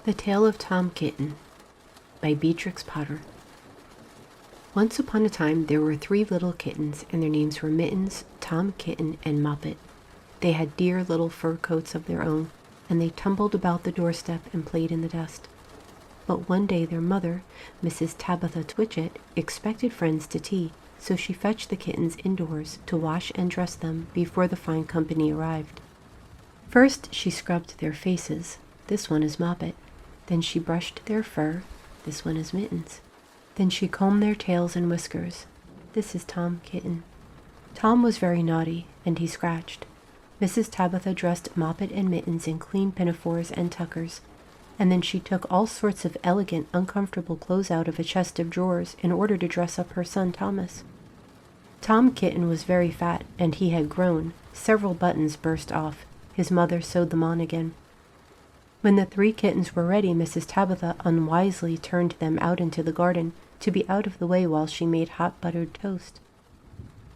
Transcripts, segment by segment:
The Tale of Tom Kitten by Beatrix Potter. Once upon a time there were 3 little kittens, and their names were Mittens, Tom Kitten, and Moppet. They had dear little fur coats of their own, and they tumbled about the doorstep and played in the dust. But one day their mother, Mrs. Tabitha Twitchit, expected friends to tea, so she fetched the kittens indoors to wash and dress them before the fine company arrived. First she scrubbed their faces. This one is Moppet. Then she brushed their fur. This one is Mittens. Then she combed their tails and whiskers. This is Tom Kitten. Tom was very naughty, and he scratched. Mrs. Tabitha dressed Moppet and Mittens in clean pinafores and tuckers, and then she took all sorts of elegant, uncomfortable clothes out of a chest of drawers in order to dress up her son Thomas. Tom Kitten was very fat, and he had grown. Several buttons burst off. His mother sewed them on again. When the 3 kittens were ready, Mrs. Tabitha unwisely turned them out into the garden to be out of the way while she made hot buttered toast.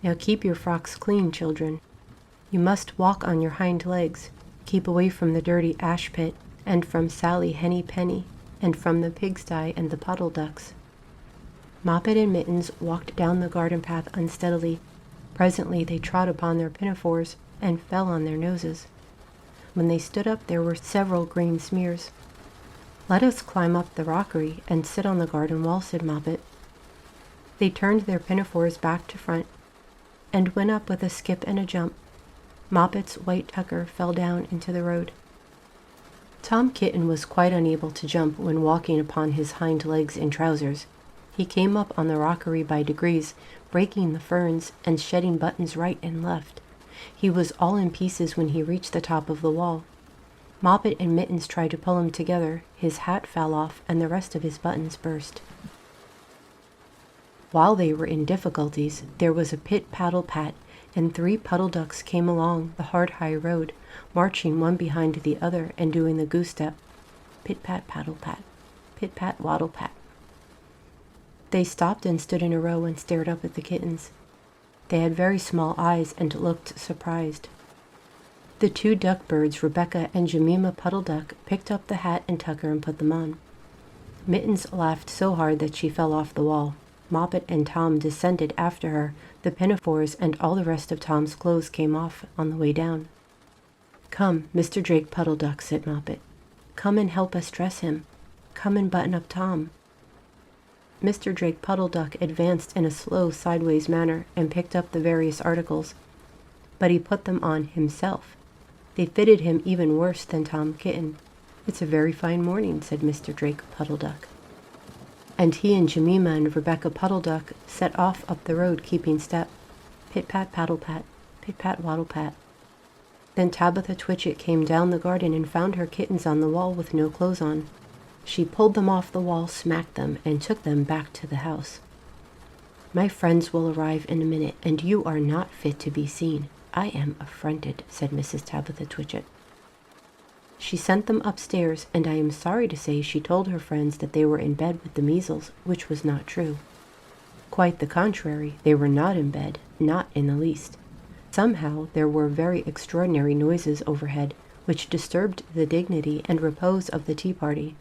Now keep your frocks clean, children. You must walk on your hind legs. Keep away from the dirty ash pit, and from Sally Henny Penny, and from the pigsty and the puddle ducks. Moppet and Mittens walked down the garden path unsteadily. Presently they trod upon their pinafores and fell on their noses. When they stood up, there were several green smears. "Let us climb up the rockery and sit on the garden wall," said Moppet. They turned their pinafores back to front and went up with a skip and a jump. Moppet's white tucker fell down into the road. Tom Kitten was quite unable to jump when walking upon his hind legs in trousers. He came up on the rockery by degrees, breaking the ferns and shedding buttons right and left. He was all in pieces when he reached the top of the wall. Moppet and Mittens tried to pull him together. His hat fell off, and the rest of his buttons burst. While they were in difficulties, there was a pit-paddle-pat, and 3 puddle ducks came along the hard high road, marching one behind the other and doing the goose-step. Pit-pat-paddle-pat, pit-pat-waddle-pat. They stopped and stood in a row and stared up at the kittens. They had very small eyes and looked surprised. The 2 duck birds, Rebecca and Jemima Puddle Duck, picked up the hat and tucker and put them on. Mittens laughed so hard that she fell off the wall. Moppet and Tom descended after her. The pinafores and all the rest of Tom's clothes came off on the way down. "Come, Mr. Drake Puddle Duck," said Moppet. "Come and help us dress him. Come and button up Tom." Mr. Drake Puddle Duck advanced in a slow sideways manner and picked up the various articles, but he put them on himself. They fitted him even worse than Tom Kitten. "It's a very fine morning," said Mr. Drake Puddle Duck. And he and Jemima and Rebecca Puddle Duck set off up the road, keeping step. Pit-pat-paddle-pat, pit-pat-waddle-pat. Then Tabitha Twitchit came down the garden and found her kittens on the wall with no clothes on. She pulled them off the wall, smacked them, and took them back to the house. "My friends will arrive in a minute, and you are not fit to be seen. I am affronted," said Mrs. Tabitha Twitchit. She sent them upstairs, and I am sorry to say she told her friends that they were in bed with the measles, which was not true. Quite the contrary, they were not in bed, not in the least. Somehow there were very extraordinary noises overhead, which disturbed the dignity and repose of the tea party.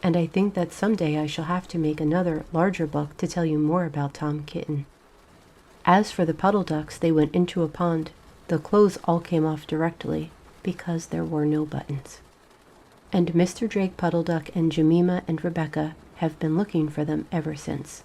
And I think that some day I shall have to make another, larger book to tell you more about Tom Kitten. As for the puddle ducks, they went into a pond. The clothes all came off directly, because there were no buttons. And Mr. Drake Puddle Duck and Jemima and Rebecca have been looking for them ever since.